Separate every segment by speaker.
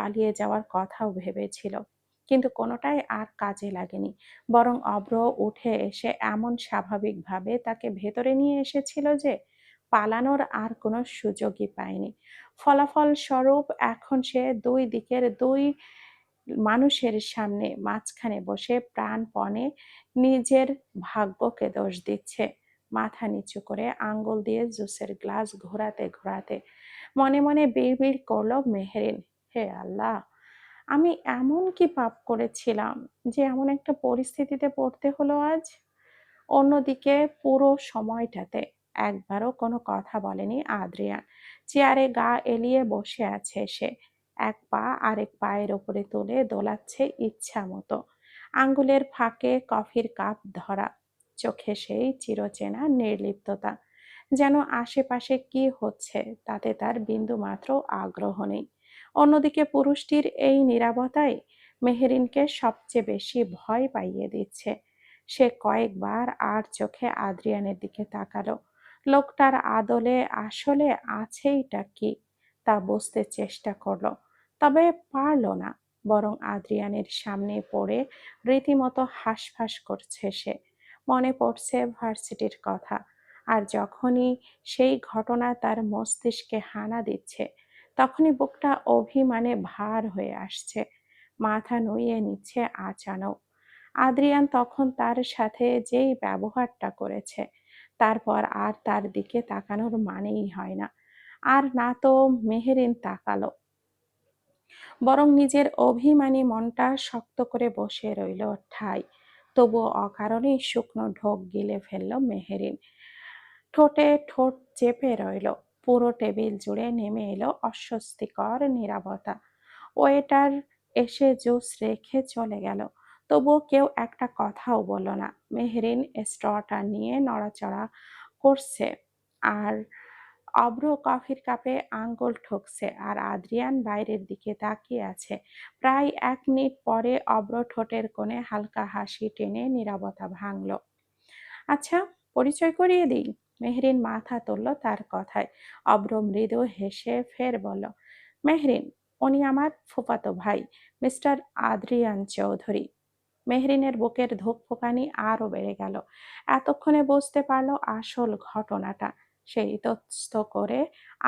Speaker 1: পালিয়ে যাওয়ার কথাও ভেবেছিল, কিন্তু কোনোটাই আর কাজে লাগেনি। বরং অভ্র উঠে এসে এমন স্বাভাবিকভাবে তাকে ভেতরে নিয়ে এসেছিল যে পালানোর আর কোনো সুযোগই পায়নি। ফলাফল স্বরূপ এখন সে দুই দিকের দুই মানুষের সামনে মাঝখানে বসে প্রাণপণে নিজের ভাগ্যকে দোষ দিচ্ছে, মাথা নিচু করে আঙ্গুল দিয়ে জুসের গ্লাস ঘোরাতে ঘোরাতে। মনে মনে বিড়বিড় করল মেহেরিন, হে আল্লাহ, আমি এমন কি পাপ করেছিলাম যে এমন একটা পরিস্থিতিতে পড়তে হলো আজ। অন্যদিকে পুরো সময়টাতে একবারও কোনো কথা বলেনি আদ্রিয়ান। চেয়ারে গা এলিয়ে বসে আছে সে, এক পা আরেক পায়ের উপরে তুলে দোলাচ্ছে ইচ্ছা মতো। আঙ্গুলের ফাঁকে কফির কাপ ধরা, চোখে সেই চিরচেনা নির্লিপ্ততা, যেন আশেপাশে কি হচ্ছে তাতে তার বিন্দুমাত্র আগ্রহ নেই। অন্যদিকে পুরুষটির এই নীরবতাই মেহেরিনকে সবচেয়ে বেশি ভয় পাইয়ে দিচ্ছে। সে কয়েকবার আর চোখে আদ্রিয়ানের দিকে তাকালো। লোকটার আদলে আসলে আছেইটা কি তা বুঝতে চেষ্টা করলো, তবে পারল না। বরং আদ্রিয়ানের সামনে পড়ে রীতিমতো হাঁসফাঁস করছে সে। মনে পড়ছে ভার্সিটির কথা, আর যখনই সেই ঘটনা তার মস্তিষ্কে হানা দিচ্ছে, তখনই বুকটা অভিমানে ভার হয়ে আসছে, মাথা নুইয়ে নিচ্ছে আচানক। আদ্রিয়ান তখন তার সাথে যেই ব্যবহারটা করেছে, তারপর আর তার দিকে তাকানোর মানেই হয় না। আর না তো মেহেরিন তাকালো, বরং নিজের অভিমানী মনটা শক্ত করে বসে রইল ঠায়। তবুও অকারণেই শুকনো ঢোক গিলে ফেলল মেহেরিন। ঠোঁটে ঠোঁট চেপে রইল। পুরো টেবিল জুড়ে নেমে এলো অস্বস্তিকর নীরবতা। ওয়েটার এসে জুস রেখে চলে গেল, তবুও কেউ একটা কথাও বলল না। মেহরিন স্ট্রটা নিয়ে নড়াচড়া করছে, আর অভ্র কফির কাপে আঙ্গুল ঠুকছে, আর আদ্রিয়ান বাইরের দিকে তাকিয়ে আছে। প্রায় 1 মিনিট পরে অভ্র ঠোঁটের কোণে হালকা হাসি টেনে নীরবতা ভাঙল। আচ্ছা, পরিচয় করিয়ে দিই। মেহরিন মাথা তুলল তার কথায়। অভ্র মৃদু হেসে ফের বলল, মেহরিন, উনি আমার ফুফাতো ভাই, মিস্টার আদ্রিয়ান চৌধুরী। মেহরিনের বুকের ধুকপুকানি আরো বেড়ে গেল। এতক্ষণে বুঝতে পারলো আসল ঘটনাটা। সে ইতস্তত করে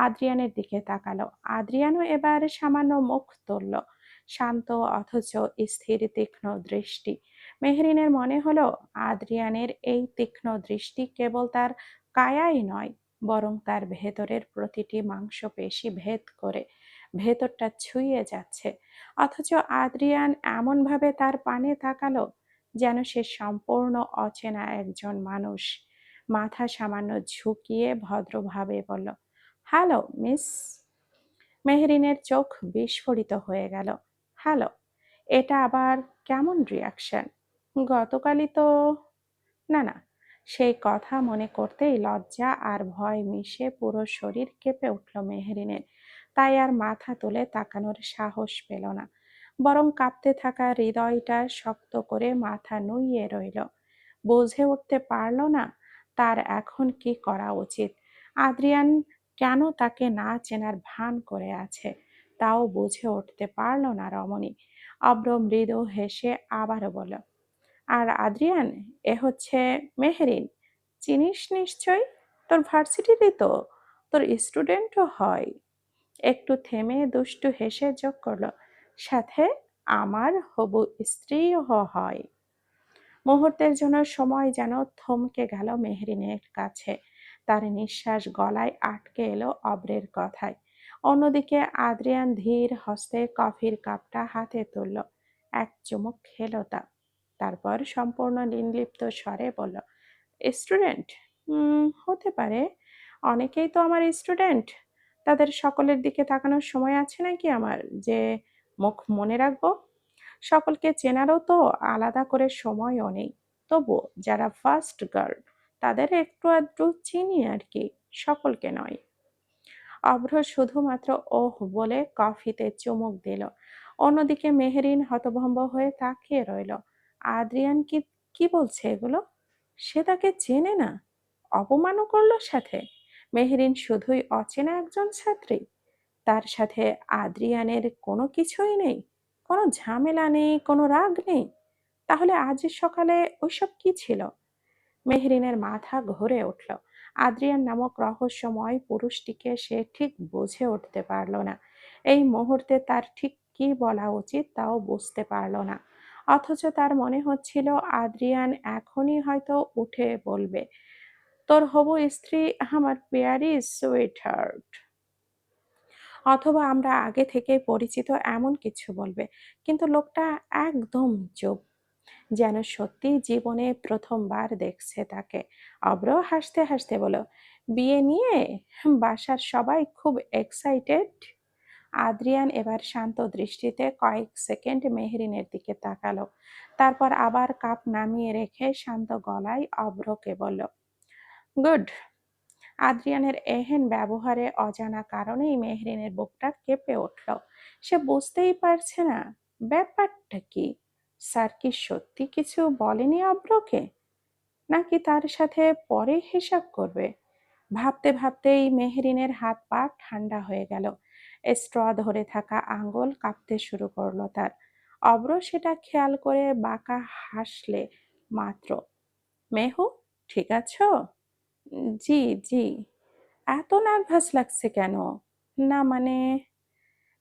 Speaker 1: আদ্রিয়ানের দিকে তাকালো। আদ্রিয়ানও এবার সামান্য মুখ তুলল, শান্ত অথচ স্থির তীক্ষ্ণ দৃষ্টি। মেহরিনের মনে হলো আদ্রিয়ানের এই তীক্ষ্ণ দৃষ্টি কেবল তার কায়াই নয়, বরং তার ভেতরের প্রতিটি মাংসপেশি ভেদ করে ভেতরটা ছুঁয়ে যাচ্ছে। অথচ আদ্রিয়ান এমনভাবে তার পানে তাকালো যেন সে সম্পূর্ণ অচেনা একজন মানুষ। মাথা সামান্য ঝুঁকিয়ে ভদ্রভাবে বলল, হ্যালো মিস। মেহরিনের চোখ বিস্ফোরিত হয়ে গেল। হ্যালো, এটা আবার কেমন রিয়াকশন? গতকালই তো। না না, সেই কথা মনে করতেই লজ্জা আর ভয় মিশে পুরো শরীর কেঁপে উঠল মেহরিনের। তাই আর মাথা তুলে তাকানোর সাহস পেল না, বরং কাঁপতে থাকা হৃদয়টা শক্ত করে মাথা নুইয়ে রইল। বুঝে উঠতে পারল না তার এখন কি করা উচিত। আদ্রিয়ান কেন তাকে না চেনার ভান করে আছে, তাও বুঝে উঠতে পারল না রমণী। অভ্র মৃদু হেসে আবারও বলল, আর আদ্রিয়ান, এ হচ্ছে মেহেরিন। চিনিস নিশ্চয়, তোর ভার্সিটিতে তো তোর স্টুডেন্টও হয়। একটু থেমে দুষ্টু হেসে যোগ করলো, সাথে আমার হবু স্ত্রীও হয়। মুহূর্তের জন্য সময় যেন থমকে গেল মেহরিনের কাছে। তার নিঃশ্বাস গলায় আটকে এলো অব্রের কথায়। অন্যদিকে আদ্রিয়ান ধীর হস্তে কফির কাপটা হাতে তুলল, এক চুমুক খেলো তা। তারপর সম্পূর্ণ নির্লিপ্ত স্বরে বলল, স্টুডেন্ট? হতে পারে, অনেকেই তো আমার স্টুডেন্ট। তাদের সকলের দিকে তাকানোর সময় আছে নাকি আমার, যে মুখ মনে রাখবো? সকলকে চেনারও তো আলাদা করে সময়ও নেই। তবু যারা ফার্স্ট গার্ল, তাদের একটু আধটু চিনি আর কি, সকলকে নয়। অভ্র শুধুমাত্র ওহ বলে কফিতে চুমুক দিল। অন্যদিকে মেহরিন হতভম্ব হয়ে তাকিয়ে রইল। আদ্রিয়ান কি কি বলছে এগুলো? সে তাকে চেনে না, অপমানও করলো সাথে। মেহরিন শুধুই অচেনা একজন ছাত্রী। তার সাথে আদ্রিয়ানের কোনো কিছুই নেই, কোনো ঝামেলা নেই, কোনো রাগ নেই। তাহলে আজ সকালে ওইসব কি ছিল? মেহরিনের মাথা ঘুরে উঠল। আদ্রিয়ান নামক রহস্যময় পুরুষটিকে সে ঠিক বুঝে উঠতে পারল না। এই মুহূর্তে তার ঠিক কি বলা উচিত তাও বুঝতে পারল না। অথচ তার মনে হচ্ছিল আদ্রিয়ান এখনই হয়তো উঠে বলবে, তোর হবু স্ত্রী আমার পেয়ারি সুইটহার্ট, অথবা আমরা আগে থেকেই পরিচিত এমন কিছু বলবে। কিন্তু লোকটা একদম চুপ, যেন সত্যি জীবনে প্রথমবার দেখছে তাকে। অব্র হাসতে হাসতে বলল, বিয়ে নিয়ে বাসার সবাই খুব এক্সাইটেড। আদ্রিয়ান এবার শান্ত দৃষ্টিতে কয়েক সেকেন্ড মেহরিনের দিকে তাকালো, তারপর আবার কাপ নামিয়ে রেখে শান্ত গলায় অব্রকে বলল, গুড। আদ্রিয়ানের এহেন ব্যবহারে অজানা কারণেই মেহরিনের বুকটা কেঁপে উঠল। সে বুঝতেই পারছে না ব্যাপারটা কি। স্যার কি সত্যি কিছু বলেনি অব্রকে, নাকি তার সাথে পরে হিসাব করবে? ভাবতে ভাবতেই মেহরিনের হাত পা ঠান্ডা হয়ে গেল। স্ট্র ধরে থাকা আঙ্গুল কাঁপতে শুরু করলো তার। অব্র সেটা খেয়াল করে বাঁকা হাসলে মাত্র। মেহু, ঠিক আছো? জি, জি। এত নার্ভাস লাগছে কেন? না মানে,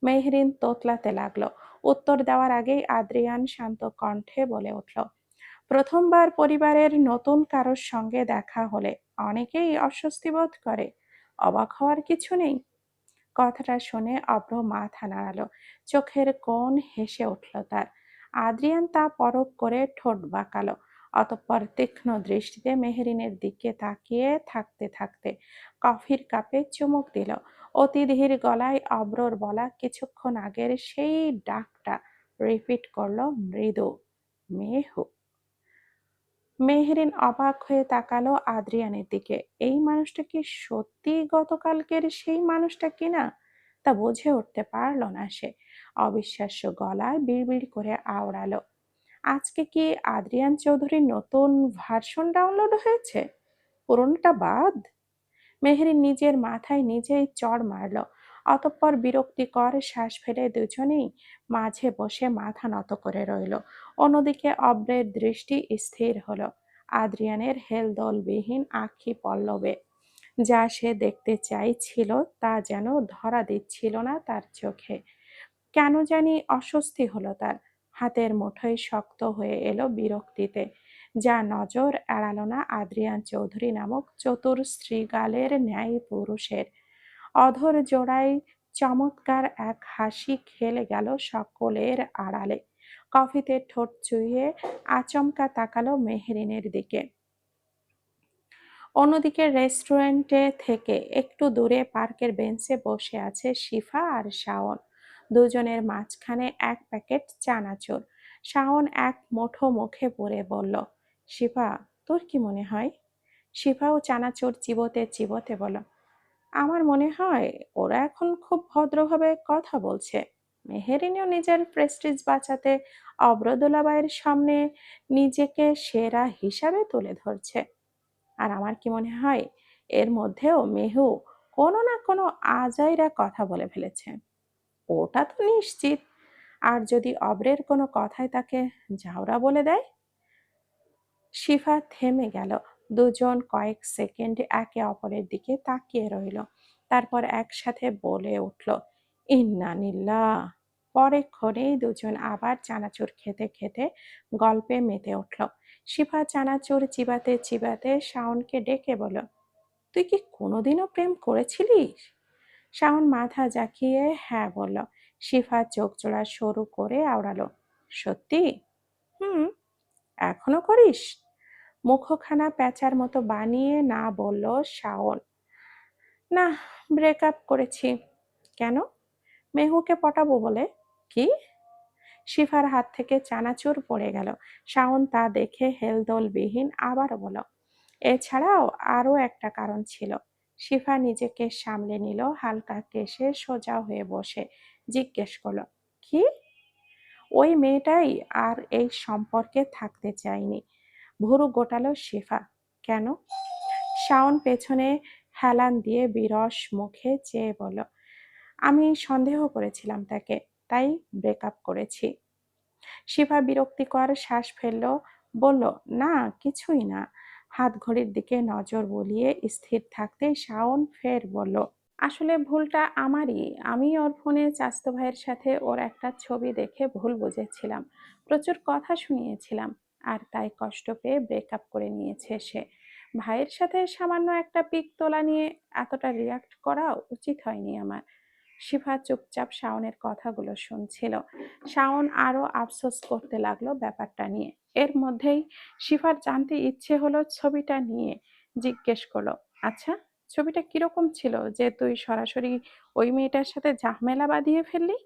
Speaker 1: মেহরিন তোতলাতে লাগলো। উত্তর দেওয়ার আগেই আদ্রিয়ান শান্ত কণ্ঠে বলে উঠল, প্রথমবার পরিবারের নতুন কারোর সঙ্গে দেখা হলে অনেকেই অস্বস্তি বোধ করে, অবাক হওয়ার কিছু নেই। কথাটা শুনে অভ্র মাথা নাড়ালো, চোখের কোণ হেসে উঠল তার। আদ্রিয়ান তা পরখ করে ঠোঁট বাঁকালো, অতঃপর তীক্ষ্ণ দৃষ্টিতে মেহরিনের দিকে তাকিয়ে থাকতে থাকতে কফির কাপে চুমুক দিল। অতি ধীর গলায় অব্রর বলা কিছুক্ষণ আগের সেই ডাকটা রিপিট করলো মৃদু, মেহু। মেহরিন অবাক হয়ে তাকালো আদ্রিয়ানের দিকে। এই মানুষটা কি সত্যি গতকালকের সেই মানুষটা কিনা তা বুঝে উঠতে পারল না সে। অবিশ্বাস্য গলায় বিড়বিড় করে আওড়ালো, আজকে কি আদ্রিয়ান চৌধুরীর নতুন ভার্সন ডাউনলোড হয়েছে? পুরোনোটা বাদ? মেহরিন নিজের মাথায় নিজেই চড় মারল। অতঃপর বিরক্তিকর শ্বাস ফেলে দুজনেই মাঝে বসে মাথা নত করে রইল। অন্যদিকে অব্রের দৃষ্টি স্থির হলো আদ্রিয়ানের হেলদোলবিহীন আঁখি পল্লবে। যা সে দেখতে চাইছিল তা যেন ধরা দিচ্ছিল না তার চোখে। কেন জানি অস্বস্তি হলো তার। হাতের মুঠোয় শক্ত হয়ে এলো বিরক্তিতে। যা নজর এড়ালো না আদ্রিয়ান চৌধুরী নামক চতুর শ্রীগালের ন্যায় পুরুষের। অধর জোড়ায় চমৎকার এক হাসি খেলে গেল সকলের আড়ালে। কফিতে ঠোঁট চুইয়ে আচমকা তাকালো মেহরিনের দিকে। অন্যদিকে রেস্টুরেন্টে থেকে একটু দূরে পার্কের বেঞ্চে বসে আছে শিফা আর শাওন। দুজনের মাঝখানে এক প্যাকেট চানাচুর। শাওন এক মুঠো মুখে পুরে বলল, শিফা, তোর কি মনে হয়? শিফাও চানাচুর চিবোতে চিবোতে বলল, আমার মনে হয় ওরা এখন খুব ভদ্রভাবে কথা বলছে। মেহেরিনও নিজের প্রেস্টিজ বাঁচাতে অব্রদুলাবাইয়ের সামনে নিজেকে সেরা হিসাবে তুলে ধরছে। আর আমার কি মনে হয়, এর মধ্যেও মেহু কোনো না কোনো আজাইরা কথা বলে ফেলেছে। ওটা তো নিশ্চিত। আর যদি অব্রের কোনো কথায় তাকে ঝাউরা বলে দেয়। শিফা থেমে গেল। দুজন কয়েক সেকেন্ড একে অপরের দিকে তাকিয়ে রইল, তারপর একসাথে বলে উঠল, ইন্নানিল্লাহ। পরেক্ষণেই দুজন আবার চানাচুর খেতে খেতে গল্পে মেতে উঠল। শিফা চানাচুর চিবাতে চিবাতে শাওনকে ডেকে বলল, তুই কি কোনোদিনও প্রেম করেছিলিস? শাওন মাথা জাকিয়ে হ্যাঁ বলল। শিফা চোখ জোড়া সরু করে আওড়ালো, সত্যি? হুম। এখনো করিস? মুখখানা প্যাঁচার মতো বানিয়ে না বলল শাওন। না, ব্রেকআপ করেছি। কেন? মেহুকে পটাবো বলে। কি? শিফার হাত থেকে চানাচুর পড়ে গেল। শাওন তা দেখে হেলদোলবিহীন আবারও বলল, এছাড়াও আরো একটা কারণ ছিল। শিফা নিজেকে সামলে নিল, হালকা কেশে সোজা হয়ে বসে জিজ্ঞেস করলো, কি? ওই মেয়েটাই আর এই সম্পর্কে থাকতে চায়নি। ভুরু গোটালো শিফা। কেন? শাওন পেছনে হেলান দিয়ে বিরস মুখে চেয়ে বলল, আমি সন্দেহ করেছিলাম তাকে, তাই ব্রেকআপ করেছি। শিফা বিরক্তিকর শ্বাস ফেলল, বলল, না কিছুই না। হাত ঘড়ির দিকে নজর বুলিয়ে স্থির থাকতেই শাওন ফের বলল, আসলে ভুলটা আমারই। আমি ওর ফোনে চাচাতো ভাইয়ের সাথে ওর একটা ছবি দেখে ভুল বুঝেছিলাম। প্রচুর কথা শুনিয়েছিলাম। আর তাই কষ্ট পেয়ে ব্রেকআপ করে নিয়েছে সে। ভাইয়ের সাথে সামান্য একটা পিক তোলা নিয়ে এতটা রিয়াক্ট করা উচিত হয়নি আমার। শিফা চুপচাপ শাওনের কথাগুলো শুনছিল। শাওন আরো আফসোস করতে লাগলো ব্যাপারটা নিয়ে। এর মধ্যেই শিফার জানতে ইচ্ছে হলো ছবিটা নিয়ে। জিজ্ঞেস করলো, আচ্ছা ছবিটা কিরকম ছিল যে তুই সরাসরি ওই মেয়েটার সাথে ঝামেলা বাঁধিয়ে ফেললি?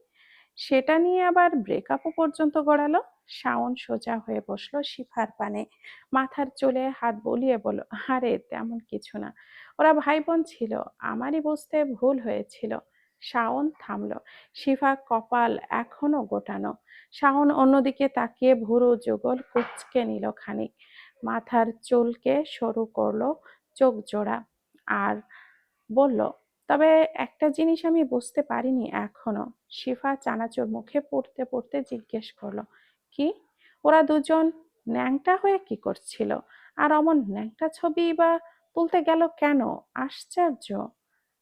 Speaker 1: সেটা নিয়ে আবার ব্রেকআপও পর্যন্ত গড়ালো। শাওন সোজা হয়ে বসলো শিফার পানে, মাথার চুলে হাত বুলিয়ে বলল, আরে তেমন কিছু না, ওরা ভাই বোন ছিল, আমারই বুঝতে ভুল হয়েছিল। শাওন থামলো। শিফা কপাল এখনো গোটানো। শাওন অন্যদিকে তাকিয়ে ভুরু যুগল কুঁচকে নিল খানিক, মাথার চুলকে সরু করলো চোখ জোড়া, আর বলল, তবে একটা জিনিস আমি বুঝতে পারিনি এখনো। শিফা চানাচুর মুখে পড়তে পড়তে জিজ্ঞেস করলো, কি? ওরা দুজন ন্যাংটা হয়ে কি করছিল? আর অমন ন্যাংটা ছবি বা তুলতে গেল কেন? আশ্চর্য।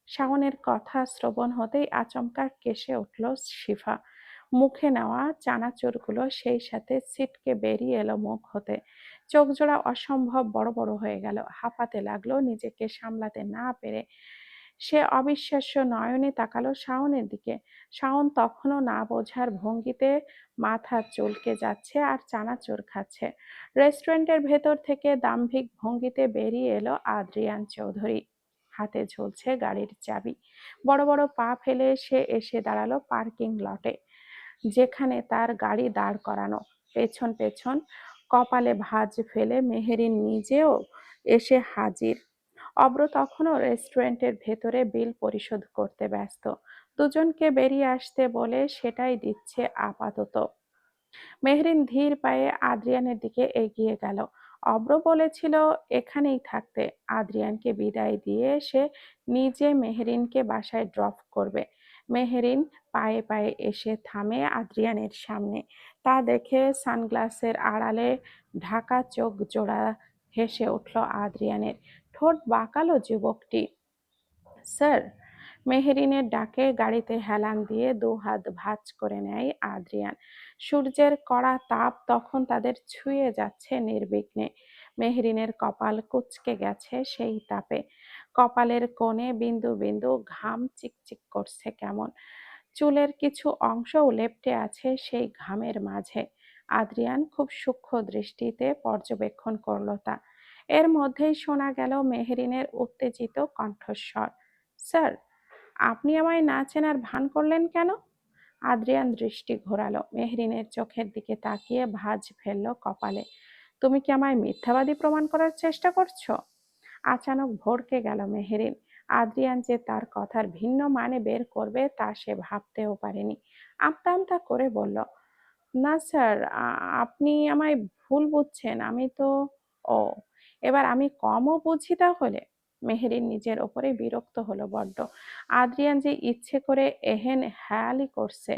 Speaker 1: শাওনের কথা শ্রবণ হতেই আচমকা কেসে উঠল শিফা। মুখে নেওয়া চানাচুরগুলো সেই সাথে ছিটকে বেরিয়ে এলো মুখ হতে। চোখ জোড়া অসম্ভব বড় বড় হয়ে গেল। হাঁপাতে লাগলো নিজেকে সামলাতে না পেরে। সে অবিশ্বাস্য নয়নে তাকালো শাওনের দিকে। শাওন তখনও না বোঝার ভঙ্গিতে মাথা চুলকে যাচ্ছে আর চানাচুর খাচ্ছে। রেস্টুরেন্টের ভেতর থেকে দাম্ভিক ভঙ্গিতে বেরিয়ে এলো আদ্রিয়ান চৌধুরী। হাতে ঝুলছে গাড়ির চাবি। বড় বড় পা ফেলে সে এসে দাঁড়ালো পার্কিং লটে, যেখানে তার গাড়ি দাঁড় করানো। পেছন পেছন কপালে ভাঁজ ফেলে মেহেরিন নিজেও এসে হাজির। অব্র তখনও রেস্টুরেন্টের ভেতরে বিল পরিশোধ করতে ব্যস্ত। দুজনকে বেরিয়ে আসতে বলে সেটাই দিচ্ছে আপাতত। মেহরিন ধীর পায়ে আদ্রিয়ানের দিকে এগিয়ে গেল। অব্র বলেছিল এখানেই থাকতে। আদ্রিয়ানকে বিদায় দিয়ে সে নিজে মেহরিনকে বাসায় ড্রপ করবে। মেহরিন পায়ে পায়ে এসে থামে আদ্রিয়ানের সামনে। তা দেখে সানগ্লাসের আড়ালে ঢাকা চোখ জোড়া হেসে উঠল আদ্রিয়ানের। ঠোঁট বাঁকালো যুবকটি। স্যার। মেহেরিনের ডাকে গাড়িতে হেলান দিয়ে দুহাত ভাঁজ করে নেয় আদ্রিয়ান। সূর্যের কড়া তাপ তখন তাদের ছুঁয়ে যাচ্ছে নির্বিঘ্নে। মেহরিনের কপাল কুঁচকে গেছে সেই তাপে। কপালের কোণে বিন্দু বিন্দু ঘাম চিকচিক করছে কেমন। চুলের কিছু অংশও লেপ্টে আছে সেই ঘামের মাঝে। আদ্রিয়ান খুব সূক্ষ্ম দৃষ্টিতে পর্যবেক্ষণ করল তা। এর মধ্যেই শোনা গেল মেহরিনের উত্তেজিত কণ্ঠস্বর, স্যার, আপনি আমায় না চেনার ভান করলেন কেন? আদ্রিয়ান দৃষ্টি ঘোরালো। মেহরিনের চোখের দিকে তাকিয়ে ভাঁজ ফেলল কপালে। তুমি কি আমায় মিথ্যাবাদী প্রমাণ করার চেষ্টা করছো? আচানক ভড়কে গেল মেহেরিন। আদ্রিয়ান যে তার কথার ভিন্ন মানে বের করবে তা সে ভাবতেও পারেনি। আমতা আমতা করে বলল, না স্যার, আপনি আমায় ভুল বুঝছেন। আমি তো, ও, এবার আমি কমও বুঝি তাহলে? মেহেরিন নিজের ওপরে বিরক্ত হলো বড্ড। আদ্রিয়ান যে ইচ্ছে করে এহেন হেয়ালি করছে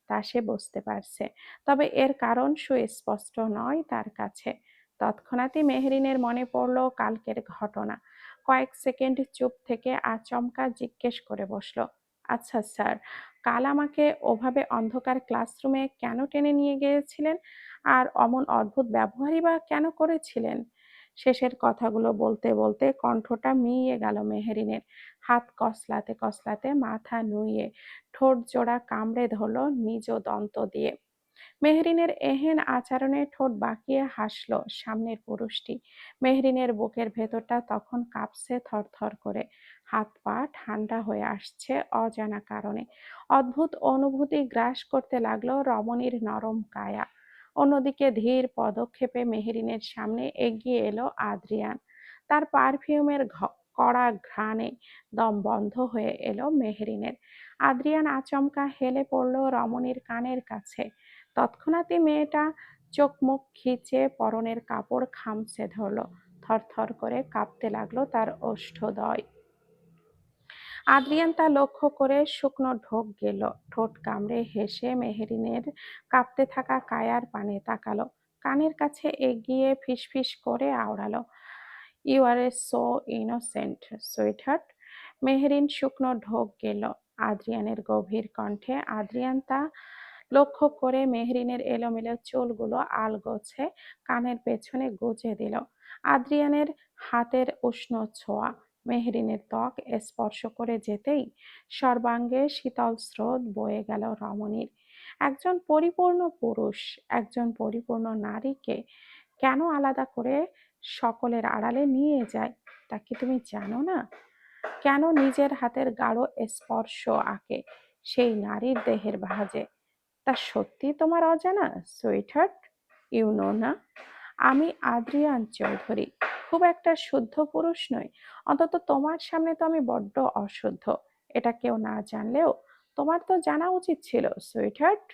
Speaker 1: তা সে বুঝতে পারছে, তবে এর কারণ সুস্পষ্ট নয় তার কাছে। তৎক্ষণাৎই মেহেরিনের মনে পড়ল কালকের ঘটনা। কয়েক সেকেন্ড চুপ থেকে আচমকা জিজ্ঞেস করে বসলো, আচ্ছা স্যার, কাল আমাকে ওভাবে অন্ধকার ক্লাসরুমে কেন টেনে নিয়ে গিয়েছিলেন? আর অমন অদ্ভুত ব্যবহারই বা কেন করেছিলেন? শেষের কথাগুলো বলতে বলতে কণ্ঠটা মিইয়ে গেল মেহেরিনের। হাত কসলাতে কসলাতে মাথা নুইয়ে ঠোঁট জোড়া কামড়ে ধরল নিজ দন্ত দিয়ে। মেহরিনের এহেন আচরণে ঠোঁট বাঁকিয়ে হাসল সামনের পুরুষটি। মেহরিনের বুকের ভেতরটা তখন কাঁপছে থরথর করে। হাত পা ঠান্ডা হয়ে আসছে অজানা কারণে। অদ্ভুত অনুভূতি গ্রাস করতে লাগলো রমণীর নরম কায়া। অন্যদিকে ধীর পদক্ষেপে মেহরিনের সামনে এগিয়ে এলো আদ্রিয়ান। তার পারফিউমের কড়া ঘ্রাণে দম বন্ধ হয়ে এলো মেহরিনের। আদ্রিয়ান আচমকা হেলে পড়ল রমণীর কানের কাছে। তৎক্ষণাৎই মেয়েটা চোখ মুখ খিচে পরনের কাপড় খামচে ধরল। থরথর করে কাঁপতে লাগলো তার ওষ্ঠদ্বয়। আদ্রিয়ান তা লক্ষ্য করে শুকনো ঢোক গেল, ঠোঁট কামড়ে হেসে মেহেরিনের কাঁপতে থাকা কায়ার পানে তাকালো, কানের কাছে এগিয়ে ফিসফিস করে আওড়ালো, you are a so innocent sweetheart. Meherin শুকনো ঢোক গেল আদ্রিয়ানের গভীর কণ্ঠে। আদ্রিয়ান তা লক্ষ্য করে মেহরিনের এলোমেলো চুলগুলো আলগোছে কানের পেছনে গুজে দিল। আদ্রিয়ানের হাতের উষ্ণ ছোঁয়া মেহরিনের ত্বক স্পর্শ করে যেতেই সর্বাঙ্গে শীতল স্রোত বয়ে গেল রমণীর। একজন পরিপূর্ণ পুরুষ, একজন পরিপূর্ণ নারীকে কেন আলাদা করে সকলের আড়ালে নিয়ে যায় তা কি তুমি জানো না? কেন নিজের হাতের গাঢ় স্পর্শ আঁকে সেই নারীর দেহের ভাঁজে তা সত্যি তোমার অজানা সুইটহার্ট? ইউ নো না, আমি আদ্রিয়ান চৌধুরী, খুব একটা শুদ্ধ পুরুষ নই, অন্তত তোমার সামনে তো আমি বড্ড অশুদ্ধ। এটা কেউ না জানলেও তোমার তো জানা উচিত ছিল সুইটহার্ট,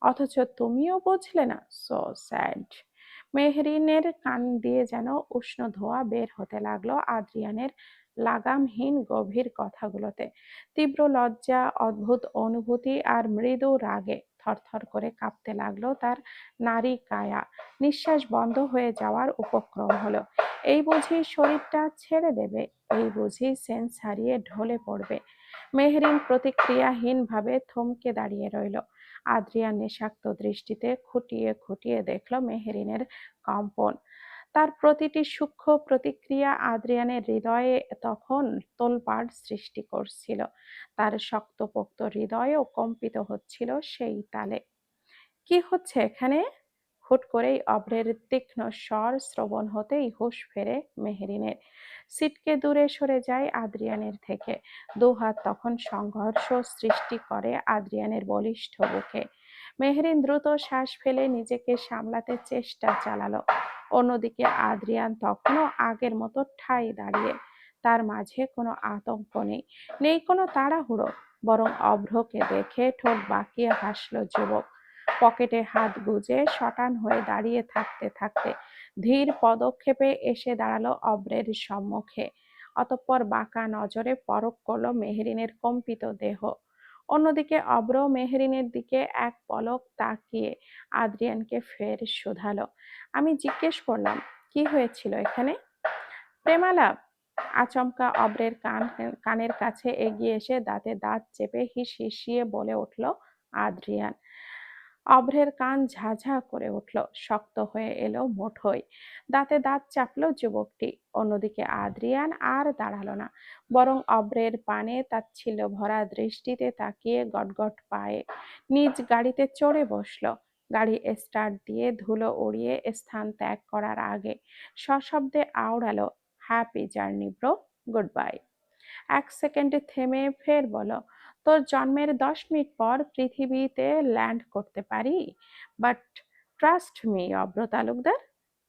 Speaker 1: অথচ তুমিও বুঝলে না। So sad. মেহরিনের কান দিয়ে যেন উষ্ণ ধোঁয়া বের হতে লাগলো আদ্রিয়ানের লাগামহীন গভীর কথাগুলোতে। তীব্র লজ্জা, অদ্ভুত অনুভূতি আর মৃদু রাগে থরথর করে কাঁপতে লাগলো তার নারী কায়া। নিঃশ্বাস বন্ধ হয়ে যাওয়ার উপক্রম হলো। এই বুঝি শরীরটা ছেড়ে দেবে, এই বুঝি সেন্স হারিয়ে ঢলে পড়বে। মেহরিন প্রতিক্রিয়াহীনভাবে থমকে দাঁড়িয়ে রইল। আদ্রিয়ান নেশাক্ত দৃষ্টিতে খুঁটিয়ে খুঁটিয়ে দেখল মেহরিনের কম্পন। তার প্রতিটি সূক্ষ্ম প্রতিক্রিয়া আদ্রিয়ানের হৃদয়ে তখন তোলপাড় সৃষ্টি করছিল। তার শক্তপোক্ত হৃদয়ও কম্পিত হচ্ছিল সেই তালে। কি হচ্ছে এখানে? হুট করেই অভ্রের তীক্ষ্ণ স্বর শ্রবণ হতেই হুঁশ ফেরে মেহেরিনের। সিটকে দূরে সরে যায় আদ্রিয়ানের থেকে। দুহাত তখন সংঘর্ষ সৃষ্টি করে আদ্রিয়ানের বলিষ্ঠ বুকে। মেহরিন দ্রুত শ্বাস ফেলে নিজেকে সামলাতে চেষ্টা চালালো। অন্যদিকে আদ্রিয়ান তখনও আগের মতো ঠায় দাঁড়িয়ে। তার মাঝে কোনো আতঙ্ক নেই, নেই কোনো তাড়াহুড়ো, বরং অভ্রকে দেখে ঠোঁট বাঁকিয়ে হাসল যুবক। পকেটে হাত গুজে শটান হয়ে দাঁড়িয়ে থাকতে থাকতে ধীর পদক্ষেপে এসে দাঁড়ালো অভ্রের সম্মুখে। অতঃপর বাঁকা নজরে পরখ করলো মেহরিনের কম্পিত দেহ। অন্যদিকে অভ্র মেহরিনের দিকে এক পলক তাকিয়ে আদ্রিয়ানকে ফের শুধালো, আমি জিজ্ঞেস করলাম কি হয়েছিল এখানে? প্রেমালাপ। আচমকা অভ্রের কানের কাছে এগিয়ে এসে দাঁতে দাঁত চেপে হিসিয়ে বলে উঠল আদ্রিয়ান। অভ্রের কান ঝাঝা করে উঠল, শক্ত হয়ে এলো মুঠোয়। দাঁতে দাঁত চাপলো যুবকটি। অন্যদিকে আদ্রিয়ান আর দাঁড়ালো না, বরং অভ্রের পানে তাচ্ছিল্য ভরা দৃষ্টিতে তাকিয়ে গটগট পায়ে নিজ গাড়িতে চড়ে বসলো। গাড়ি স্টার্ট দিয়ে ধুলো উড়িয়ে স্থান ত্যাগ করার আগে সশব্দে আওড়ালো, happy journey bro, goodbye. এক সেকেন্ডে থেমে ফের বলো, তোর জন্মের 10 মিনিট পর পৃথিবীতে ল্যান্ড করতে পারি, বাট ট্রাস্ট মি অভ্র তালুকদার,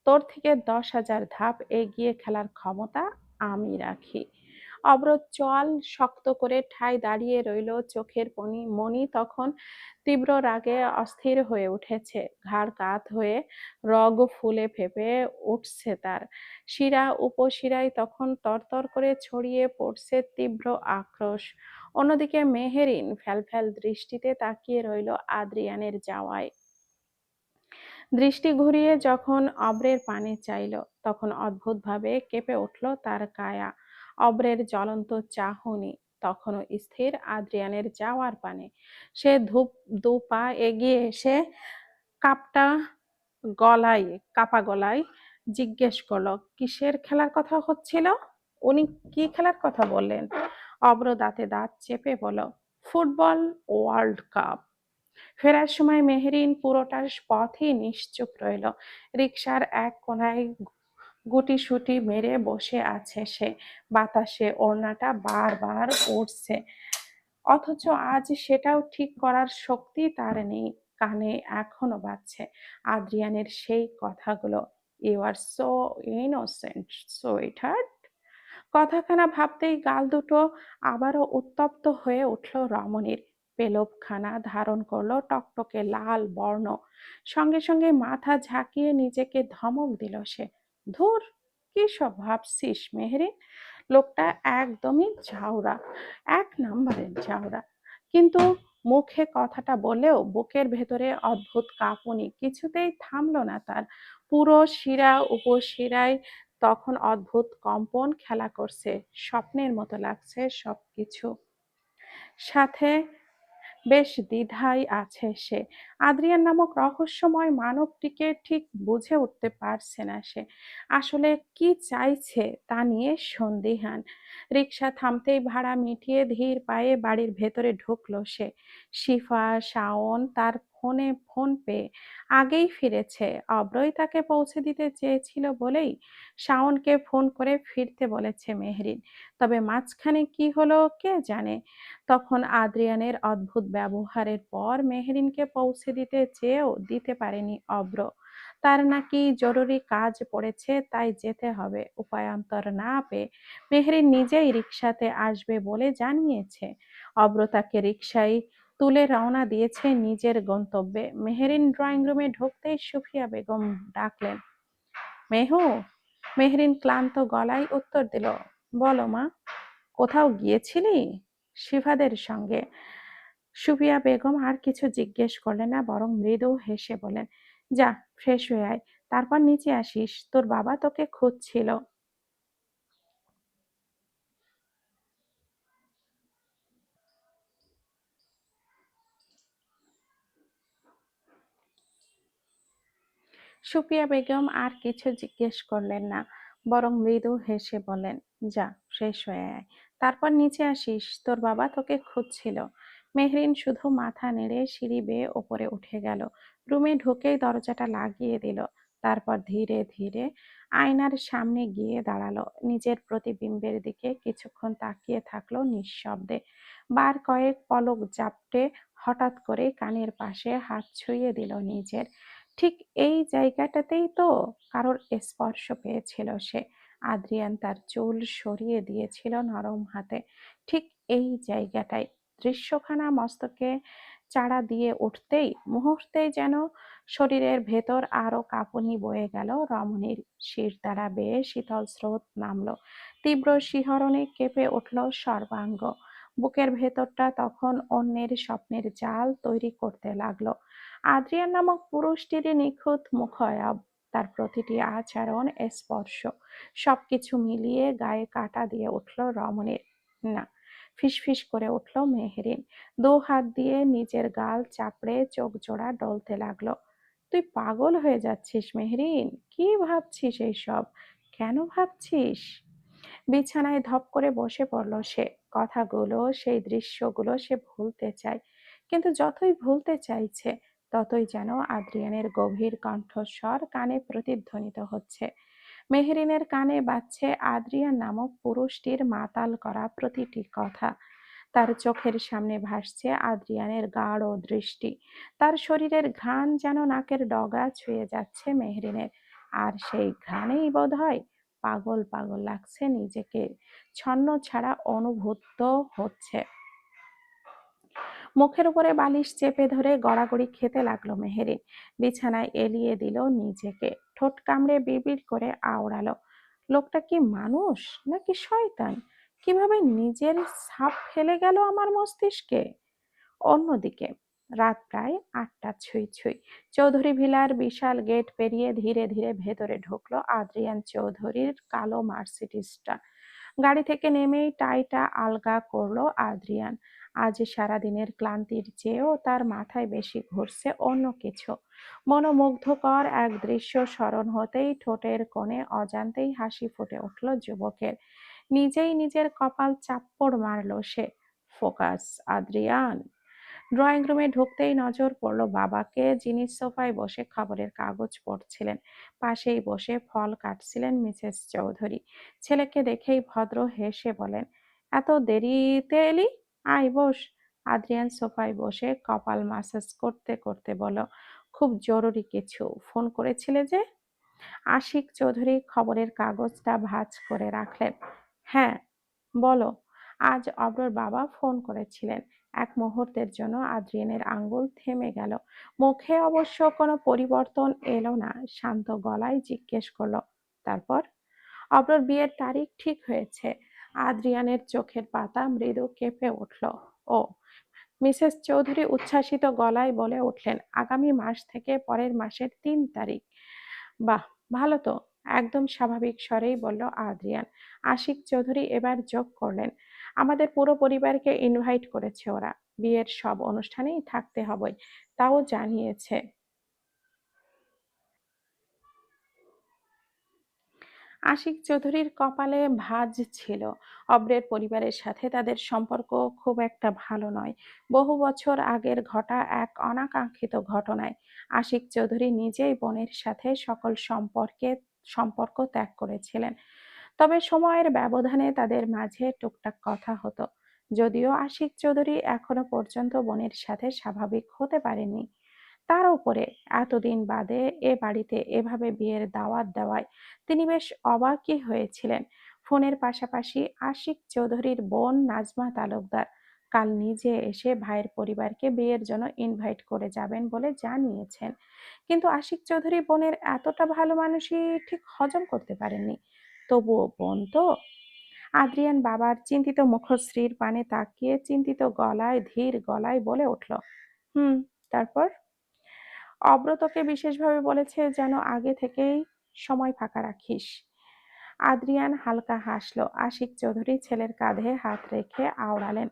Speaker 1: তোর থেকে 10,000 ধাপ এগিয়ে খেলার ক্ষমতা আমি রাখি। অভ্র চল শক্ত করে ঠায় দাঁড়িয়ে রইল, চোখের মনি তখন তীব্র রাগে অস্থির হয়ে উঠেছে, ঘাড় কাত হয়ে রগ ফুলে ফেপে উঠছে তার। শিরা উপশিরায় তখন তরতর করে ছড়িয়ে পড়ছে তীব্র আক্রোশ। অন্যদিকে মেহেরিন ফ্যালফ্যাল দৃষ্টিতে তাকিয়ে রইল আদ্রিয়ানের যাওয়ায়। দৃষ্টি ঘুরিয়ে যখন অভ্রের পানে চাইল, তখন অদ্ভুতভাবে কেঁপে উঠল তার কায়া। অভ্রের জ্বলন্ত চাহনি তখনও স্থির আদ্রিয়ানের যাওয়ার পানে। সে দু পা এগিয়ে এসে কাপটা কাপা গলায় জিজ্ঞেস করলো, কিসের খেলার কথা হচ্ছিল? উনি কি খেলার কথা বললেন? অভ্র দাঁতে দাঁত চেপে বলল, ফুটবল ওয়ার্ল্ড কাপ। ফেরার সময় মেহরিন পুরোটা পথই নিশ্চুপ রইল। রিকশার এক কোনায় গুটিসুটি মেরে বসে আছে সে। বাতাসে ওড়নাটা বারবার উড়ছে, অথচ আজ সেটাও ঠিক করার শক্তি তার নেই। কানে এখনো বাজছে আদ্রিয়ানের সেই কথাগুলো, you are so innocent sweetheart. কথাখানা ভাবতেই গাল দুটো আবারও উত্তপ্ত হয়ে উঠল রমণীর। পেলবখানা ধারণ করলো টকটকে লাল বর্ণ। সঙ্গে সঙ্গে মাথা ঝাঁকিয়ে নিজেকে ধমক দিল সে, ধুর, কি সব ভাবছিস মেহরিন? লোকটা একদমই ঝাউরা, এক নাম্বারের ঝাউরা। কিন্তু মুখে কথাটা বললেও বুকের ভেতরে অদ্ভুত কাঁপুনি কিছুতেই থামলো না তার। পুরো শিরা উপশিরায় তখন অদ্ভুত কম্পন খেলা করছে। স্বপ্নের মতো লাগছে সবকিছু। সাথে বেশ দ্বিধায় আছে সে। আদ্রিয়ান নামক রহস্যময় মানবটিকে ঠিক বুঝে উঠতে পারছে না সে। আসলে কি চাইছে তা নিয়ে সন্দিহান। রিকশা থামতেই ভাড়া মিটিয়ে ধীর পায়ে বাড়ির ভেতরে ঢুকলো সে। শিফা, শাওন তার ফোনে ফোন পেয়ে আগেই ফিরেছে। অব্রই তাকে পৌঁছে দিতে চেয়েছিল বলেই শাওনকে ফোন করে ফিরতে বলেছে মেহরিন। তবে মাঝখানে কি হলো কে জানে। তখন আদ্রিয়ানের অদ্ভুত ব্যবহারের পর মেহরিনকে পৌঁছে দিতে চেয়েও দিতে পারেনি অব্র। তার নাকি জরুরি কাজ পড়েছে, তাই যেতে হবে। উপায়ান্তর না পেয়ে মেহরিন নিজেই রিকশাতে আসবে বলে জানিয়েছে। অব্র তাকে রিকশায় তুলে রওনা দিয়েছে নিজের গন্তব্যে। মেহরিন ড্রয়িং রুমে ঢুকতেই সুফিয়া বেগম ডাকলেন, মেহু। মেহরিন ক্লান্ত গলায় উত্তর দিল, বলো মা। কোথাও গিয়েছিলি? শিফাদের সঙ্গে। সুফিয়া বেগম আর কিছু জিজ্ঞেস করলেন না, বরং মৃদু হেসে বলেন, যা ফ্রেশ হয়ে আয়, তারপর নিচে আসিস, তোর বাবা তোকে খুঁজছিল। সুফিয়া বেগম আর কিছু জিজ্ঞেস করলেন না, বরং মৃদু হেসে বলেন, যা ফ্রেশ হয়ে আয়, তারপর নিচে আসিস, তোর বাবা তোকে খুঁজছিল। মেহরিন শুধু মাথা নেড়ে সিঁড়ি বেয়ে ওপরে উঠে গেল। রুমে ঢুকেই দরজাটা লাগিয়ে দিল। তারপর ধীরে ধীরে আয়নার সামনে গিয়ে দাঁড়ালো। নিজের প্রতিবিম্বের দিকে কিছুক্ষণ তাকিয়ে থাকলো নিঃশব্দে। বার কয়েক পলক ঝাপটে হঠাৎ করে কানের পাশে হাত ছুঁয়ে দিল নিজের। ঠিক এই জায়গাটাতেই তো কারোর স্পর্শ পেয়েছিল সে। আদ্রিয়ান তার চুল সরিয়ে দিয়েছিল নরম হাতে। ঠিক এই জায়গাটায়। দৃশ্যখানা মস্তকে চাড়া দিয়ে উঠতেই মুহূর্তেই যেন শরীরের ভেতর আরো কাঁপুনি বয়ে গেল। রমণীর শির দ্বারা বেয়ে শীতল স্রোত নামলো। তীব্র শিহরণে কেঁপে উঠল সর্বাঙ্গ। বুকের ভেতরটা তখন অন্যের স্বপ্নের জাল তৈরি করতে লাগলো। আদ্রিয়ান নামক পুরুষটির নিখুঁত মুখায়ব, তার প্রতিটি আচরণ, স্পর্শ, সবকিছু মিলিয়ে গায়ে কাঁটা দিয়ে উঠল রমণীর। না, ফিসফিস করে উঠল মেহরিন। দু হাত দিয়ে নিজের গাল চাপড়ে চোখ জোড়া ডলতে লাগলো। তুই পাগল হয়ে যাচ্ছিস মেহরিন, কি ভাবছিস এইসব? কেন ভাবছিস? বিছানায় ধপ করে বসে পড়ল সে। কথাগুলো, সেই দৃশ্যগুলো সে ভুলতে চায়। কিন্তু যতই ভুলতে চাইছে ততই যেন আদ্রিয়ানের গভীর কণ্ঠস্বর কানে প্রতিধ্বনিত হচ্ছে। মেহরিনের কানে বাজছে আদ্রিয়ান নামক পুরুষটির মাতাল করা প্রতিটি কথা। তার চোখের সামনে ভাসছে আদ্রিয়ানের গাঢ় দৃষ্টি। তার শরীরের ঘ্রাণ যেন নাকের ডগা ছুঁয়ে যাচ্ছে মেহরিনের। আর সেই ঘ্রাণেই বোধহয় পাগল পাগল লাগছে নিজেকে, ছন্ন ছাড়া অনুভূত হচ্ছে। মুখের উপরে বালিশ চেপে ধরে গড়াগড়ি খেতে লাগলো মেহেরিন। বিছানায় এলিয়ে দিল নিজেকে। ঠোঁট কামড়ে বিড়বিড় করে আওড়ালো, লোকটা কি মানুষ নাকি শয়তান? কিভাবে নিজের ছাপ ফেলে গেল আমার মস্তিষ্কে? অন্যদিকে রাত প্রায় ৮টা ছুঁই ছুঁই। চৌধুরী ভিলার বিশাল গেট পেরিয়ে ধীরে ধীরে ভেতরে ঢুকলো আদ্রিয়ান চৌধুরীর কালো মার্সিডিসটা। গাড়ি থেকে নেমেই টাইটা আলগা করলো আদ্রিয়ান। আজ সারাদিনের ক্লান্তির চেয়েও তার মাথায় বেশি ঘুরছে অন্য কিছু। মনোমুগ্ধকর এক দৃশ্য স্মরণ হতেই ঠোঁটের কোণে অজান্তেই হাসি ফুটে উঠল যুবকের। নিজেই নিজের কপাল চাপ্পড় মারল সে। Focus Adrian. ড্রয়িং রুমে ঢুকতেই নজর পড়ল বাবাকে, যিনি সোফায় বসে খবরের কাগজ পড়ছিলেন। পাশেই বসে ফল কাটছিলেন মিসেস চৌধুরী। ছেলেকে দেখেই ভদ্র হেসে বলেন, এত দেরিতে এলি? আয় বস। আদ্রিয়ান সোফায় বসে কপাল মাসাজ করতে করতে বলল, খুব জরুরি কিছু ফোন করেছিলে যে? আশিক চৌধুরী খবরের কাগজটা ভাঁজ করে রাখলেন। হ্যাঁ, বলো। আজ অব্রর বাবা ফোন করেছিলেন। এক মুহূর্তের জন্য আদ্রিয়ানের আঙ্গুল থেমে গেল। মুখে অবশ্য কোনো পরিবর্তন এলো না। শান্ত গলায় জিজ্ঞেস করলো, তারপর? অব্রর বিয়ের তারিখ ঠিক হয়েছে। আদ্রিয়ানের চোখের পাতা মৃদু কেঁপে উঠল। ও, মিসেস চৌধুরী উচ্ছ্বাসিত গলায় বলে উঠলেন, আগামী মাস থেকে পরের মাসের ৩ তারিখ। বাহ, ভালো তো, একদম স্বাভাবিক স্বরেই বলল আদ্রিয়ান। আশিক চৌধুরী এবার যোগ করলেন, আমাদের পুরো পরিবারকে ইনভাইট করেছে ওরা, বিয়ের সব অনুষ্ঠানেই থাকতে হবে, তাও জানিয়েছে। আশিক চৌধুরীর কপালে ভাঁজ ছিল। অব্রের পরিবারের সাথে তাদের সম্পর্ক খুব একটা ভালো নয়। বহু বছর আগের ঘটা এক অনাকাঙ্ক্ষিত ঘটনায় আশিক চৌধুরী নিজেই বোনের সাথে সকল সম্পর্ক ত্যাগ করেছিলেন। তবে সময়ের ব্যবধানে তাদের মাঝে টুকটাক কথা হতো। যদিও আশিক চৌধুরী এখনো পর্যন্ত বোনের সাথে স্বাভাবিক হতে পারেননি। তার উপরে এতদিন বাদে এ বাড়িতে এভাবে বিয়ের দাওয়াত দেওয়ায় তিনি বেশ অবাকই হয়েছিলেন। ফোনের পাশাপাশি আশিক চৌধুরীর বোন নাজমা তালুকদার কাল নিজে এসে ভাইয়ের পরিবারকে বিয়ের জন্য ইনভাইট করে যাবেন বলে জানিয়েছেন। কিন্তু আশিক চৌধুরী বোনের এতটা ভালো মানুষই ঠিক হজম করতে পারেননি। তবুও বোন তো। আদ্রিয়ান বাবার চিন্তিত মুখশ্রীর পানে তাকিয়ে চিন্তিত গলায় ধীর গলায় বলে উঠল, হুম, তারপর? অব্রতকে বিশেষভাবে বলেছে যেন আগে থেকেই সময় ফাঁকা রাখিস। আদ্রিয়ান হালকা হাসল। আশিক চৌধুরী ছেলের কাঁধে হাত রেখে আওড়ালেন,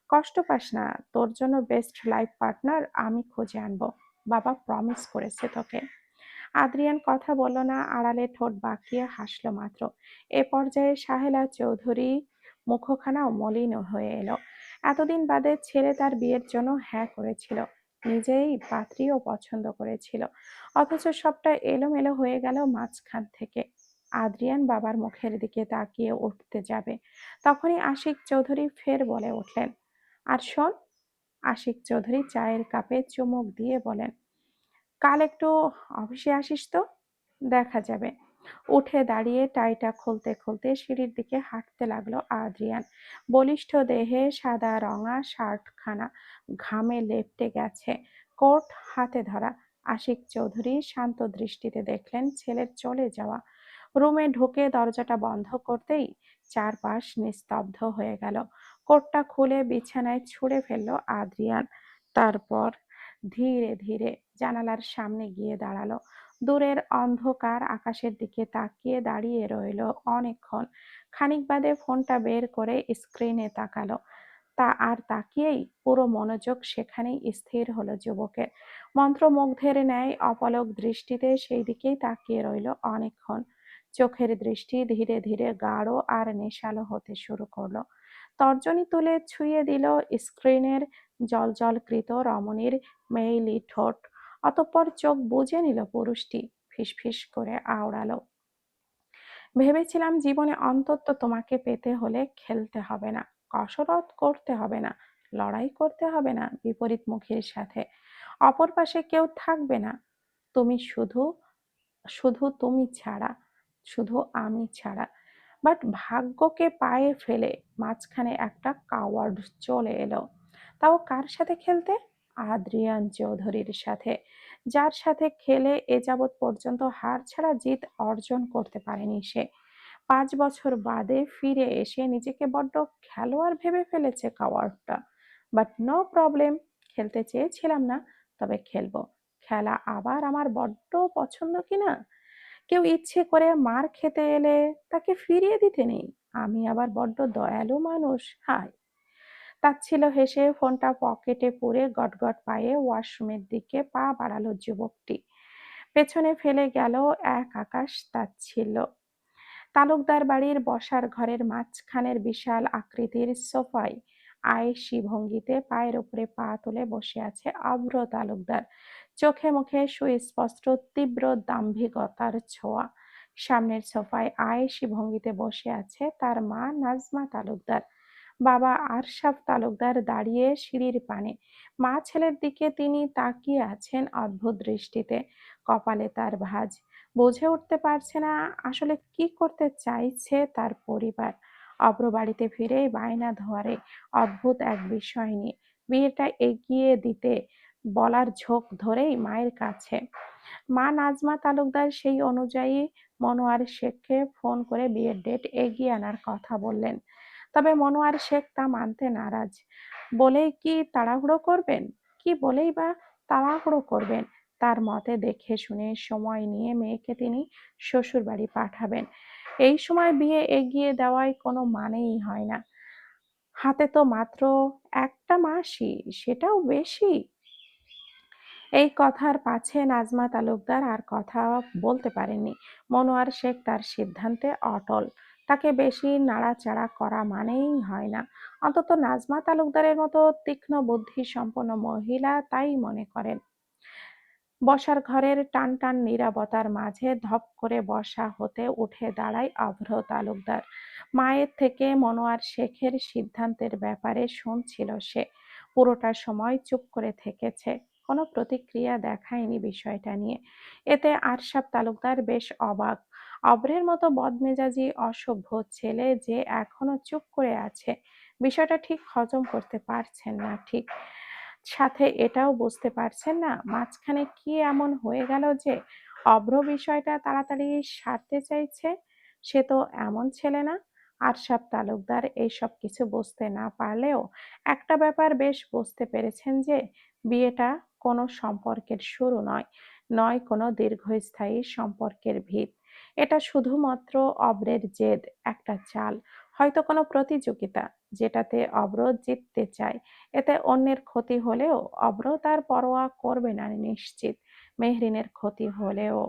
Speaker 1: কষ্ট পাস না, তোর জন্য বেস্ট লাইফ পার্টনার আমি খুঁজে আনবো। বাবা প্রমিস করেছে তোকে। আদ্রিয়ান কথা বলল না, আড়ালে ঠোঁট বাঁকিয়ে হাসল মাত্র। এ পর্যায়ে সাহেলা চৌধুরী মুখখানাও মলিন হয়ে এলো। এতদিন বাদে ছেলে তার বিয়ের জন্য হ্যাঁ করেছিল, নিজেই পাত্রীও পছন্দ করেছিল, অথচ সবটা এলোমেলো হয়ে গেল মাঝখান থেকে। আদ্রিয়ান বাবার মুখের দিকে তাকিয়ে উঠতে যাবে, তখনই আশিক চৌধুরী ফের বলে উঠলেন, আর শোন। আশিক চৌধুরী চায়ের কাপে চুমুক দিয়ে বলেন, কাল একটু অফিসে আসিস তো, দেখা যাবে। উঠে দাঁড়িয়ে টাইটা খুলতে খুলতে সিঁড়ির দিকে হাঁটতে লাগলো আদ্রিয়ান। বলিষ্ঠ দেহে সাদা রঙা শার্টখানা ঘামে লেপ্টে গেছে, কোট হাতে ধরা। আশিক চৌধুরী শান্ত দৃষ্টিতে দেখলেন ছেলের চলে যাওয়া। রুমে ঢুকে দরজাটা বন্ধ করতেই চারপাশ নিস্তব্ধ হয়ে গেল। কোটটা খুলে বিছানায় ছুঁড়ে ফেললো আদ্রিয়ান। তারপর ধীরে ধীরে জানালার সামনে গিয়ে দাঁড়ালো। দূরের অন্ধকার আকাশের দিকে তাকিয়ে দাঁড়িয়ে রইল অনেকক্ষণ। খানিক বাদে ফোনটা বের করে স্ক্রিনে তাকালো। তাকিয়েই পুরো মনোযোগ সেখানেই স্থির হলো যুবকের। মন্ত্রমুগ্ধের ন্যায় অপলক দৃষ্টিতে সেই দিকেই তাকিয়ে রইল অনেকক্ষণ। চোখের দৃষ্টি ধীরে ধীরে গাঢ় আর নেশালো হতে শুরু করলো। তর্জনী তুলে ছুঁয়ে দিল স্ক্রিনের জ্বলজ্বলকৃত রমণীর মেইলি ঠোঁট। অতঃপর চোখ বুজে নিল পুরুষটি। ফিসফিস করে আওড়ালো, ভেবেছিলাম জীবনে অন্তত তোমাকে পেতে হলে খেলতে হবে না, কসরত করতে হবে না, লড়াই করতে হবে না বিপরীতমুখীর সাথে, অপর পাশে কেউ থাকবে না, তুমি শুধু, শুধু তুমি ছাড়া, শুধু আমি ছাড়া। বাট ভাগ্যকে পায়ে ফেলে মাঝখানে একটা কাওয়ার্ড চলে এলো। তাও কার সাথে খেলতে? আদ্রিয়ান চৌধুরীর সাথে, যার সাথে খেলে এ যাবৎ পর্যন্ত হার ছাড়া জিত অর্জন করতে পারেনি সে। 5 বছর বাদে ফিরে এসে নিজেকে বড্ড খেলোয়াড় ভেবে ফেলেছে কাওয়ার্ডটা। বাট নো প্রবলেম, খেলতে চেয়েছিলাম না, তবে খেলবো। খেলা আবার আমার বড্ড পছন্দ কিনা। কেউ ইচ্ছে করে মার খেতে এলে তাকে ফিরিয়ে দিতে নেই, আমি আবার বড্ড দয়ালু মানুষ। হায়। তাচ্ছিল হেসে ফোনটা পকেটে পুরে গটগট পায়ে ওয়াশরুমের দিকে পা বাড়ালো যুবকটি। পেছনে ফেলে গেল এক আকাশ তাচ্ছিল্য। তালুকদার বাড়ির বসার ঘরের মাঝখানের বিশাল আকৃতির সোফায় আয়েশি ভঙ্গিতে পায়ের উপরে পা তুলে বসে আছে অভ্র তালুকদার। চোখে মুখে সুস্পষ্ট তীব্র দাম্ভিকতার ছোঁয়া। সামনের সোফায় আয়েশি ভঙ্গিতে বসে আছে তার মা নাজমা তালুকদার। বাবা আরশাফ তালুকদার দাঁড়িয়ে সিঁড়ির পানে। মা ছেলের দিকে তিনি তাকিয়ে আছেন অদ্ভুত দৃষ্টিতে। কপালে তার ভাঁজ। বুঝে উঠতে পারছে না আসলে কি করতে চাইছে তার পরিবার। অভ্র বাড়িতে ফিরেই বায়না ধরে অদ্ভুত এক বিষয় নিয়ে, বিয়েটা এগিয়ে দিতে বলার ঝোঁক ধরেই মায়ের কাছে। মা নাজমা তালুকদার সেই অনুযায়ী মনোয়ার শেখকে ফোন করে বিয়ের ডেট এগিয়ে আনার কথা বললেন। তবে মনোয়ার শেখ তা মানতে নারাজ। বলেই কি তাড়াহুড়ো করবেন? কি বলেই বা তাড়াহুড়ো করবেন? তার মতে দেখে শুনে সময় নিয়ে মেয়েকে তিনি শ্বশুরবাড়ি পাঠাবেন। এই সময় বিয়ে এগিয়ে দেওয়ায় কোনো মানেই হয় না। হাতে তো মাত্র ১ টা মাসই, সেটাও বেশি। এই কথার পাছে নাজমা তালুকদার আর কথা বলতে পারেননি। মনোয়ার শেখ তার সিদ্ধান্তে অটল। তাকে বেশি নাড়াচাড়া করা মানেই হয় না। অন্তত নাজমা তালুকদারের মতো তীক্ষ্ণ বুদ্ধিসম্পন্ন মহিলা তাই মনে করেন। বসার ঘরের টানটান নীরবতার মাঝে ধপ করে বসা হতে উঠে দাঁড়ায় অভ্র তালুকদার। মায়ের থেকে মনোয়ার শেখের সিদ্ধান্তের ব্যাপারে শুনছিল সে। পুরোটা সময় চুপ করে থেকেছে, কোনো প্রতিক্রিয়া দেখায়নি বিষয়টা নিয়ে। এতে আরশাব তালুকদার বেশ অবাক। অভ্রের মতো বদমেজাজি অসভ্য ছেলে যে এখনো চুপ করে আছে, বিষয়টা ঠিক হজম করতে পারছেন না ঠিক। সাথে এটাও বুঝতে পারছেন না মাঝখানে কি এমন হয়ে গেল যে অভ্র বিষয়টা তাড়াতাড়ি সারতে চাইছে। সে তো এমন ছেলে না। আরশাব তালুকদার এইসব কিছু বুঝতে না পারলেও একটা ব্যাপার বেশ বুঝতে পেরেছেন যে বিয়েটা কোনো সম্পর্কের শুরু নয়, নয় কোনো দীর্ঘস্থায়ী সম্পর্কের ভিত। এটা শুধুমাত্র অভ্রের জেদ, একটা চাল, হয়তো কোনো প্রতিযোগিতা যেটাতে অভ্র জিততে চায়। এতে অন্যের ক্ষতি হলেও অভ্র তার পরোয়া করবে না নিশ্চিত। মেহরিনের ক্ষতি হলেও।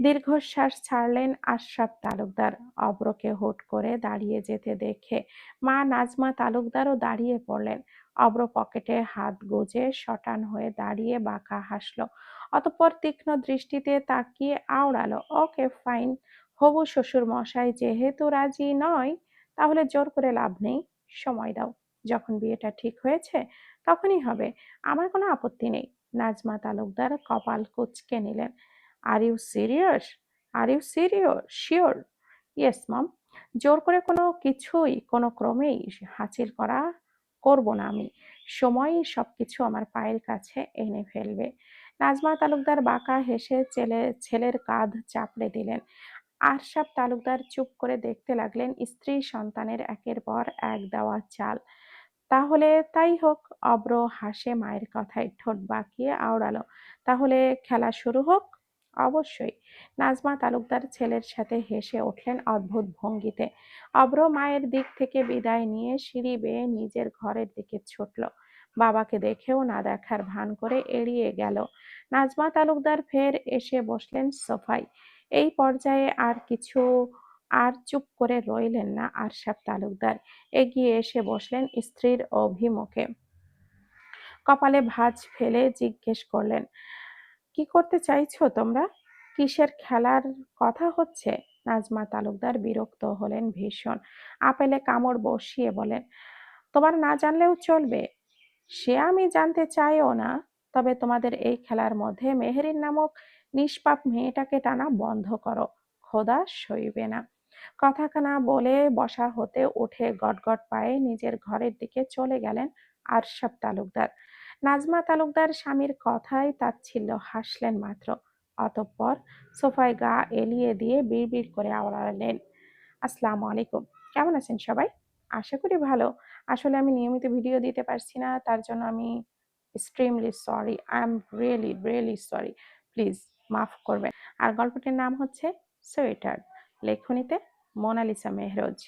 Speaker 1: দীর্ঘশ্বাস ছাড়লেন আশরাফ তালুকদার। অভ্রকে হুট করে দাঁড়িয়ে যেতে দেখে মা নাজমা তালুকদারও দাঁড়িয়ে পড়লেন। অভ্র পকেটে হাত গুজে শটান হয়ে দাঁড়িয়ে বাঁকা হাসল। অতঃপর তীক্ষ্ণ দৃষ্টিতে তাকিয়ে আওড়ালো, ওকে ফাইন। হবু শ্বশুর মশাই যেহেতু রাজি নয়, তাহলে জোর করে লাভ নেই। সময় দাও, যখন বিয়েটা ঠিক হয়েছে তখনই হবে। আমার কোনো আপত্তি নেই। নাজমা তালুকদার কপাল কুঁচকে নিলেন। Are you serious? Are you serious? Sure? Yes mom. জোর করে কোনো কিছুই কোনো ক্রমেই হাসিল করব না আমি। সময়ই সবকিছু আমার পায়ের কাছে এনে ফেলবে। নাজমা তালুকদার বাঁকা হেসে ছেলের কাঁধ চাপড়ে দিলেন। আশরাফ তালুকদার চুপ করে দেখতে লাগলেন স্ত্রী সন্তানের একের পর এক দেওয়া চাল। তাহলে তাই হোক। অভ্র হাসে মায়ের কথায় ঠোঁট বাঁকিয়ে আওড়ালো, তাহলে খেলা শুরু হোক। অবশ্যই। নাজমা তালুকদার ছেলের সাথে হেসে উঠলেন অদ্ভুত ভঙ্গিতে। অভ্র মায়ের দিক থেকে বিদায় নিয়ে সিঁড়ি বেয়ে নিজের ঘরের দিকে ছুটল। বাবাকে দেখেও না দেখার ভান করে এড়িয়ে গেল। নাজমা তালুকদার ফের এসে বসলেন সোফায়। এই পর্যায়ে আর চুপ করে রইলেন না আরশাদ তালুকদার। এগিয়ে এসে বসলেন স্ত্রীর অভিমুখে। কপালে ভাঁজ ফেলে জিজ্ঞেস করলেন, কি করতে চাইছো তোমরা? কিসের খেলার কথা হচ্ছে? নাজমা তালুকদার বিরক্ত হলেন ভীষণ। আপেলে কামড় বসিয়ে বলেন, তোমার না জানলেও চলবে। সে আমি জানতে চাইও না। তবে তোমাদের এই খেলার মধ্যে মেহেরিন নামক নিষ্পাপ মেয়েটাকে টানা বন্ধ করো। খোদা সইবে না। কথাখানা বলে বসা হতে উঠে গটগট পায়ে নিজের ঘরের দিকে চলে গেলেন আরশাদ তালুকদার। নাজমা তালুকদার স্বামীর কথায় তাচ্ছিল্য হাসলেন মাত্র। অতঃপর সোফায় গা এলিয়ে দিয়ে বিড়বিড় করে আওড়ালেন, আসসালামু আলাইকুম। কেমন আছেন সবাই? আশা করি ভালো। আসলে আমি নিয়মিত ভিডিও দিতে পারছি না, তার জন্য আমি extremely sorry. I am really sorry. Please মাফ করবেন। আর গল্পটির নাম হচ্ছে সোয়েটার। লেখনীতে মোনালিসা মেহরোজ।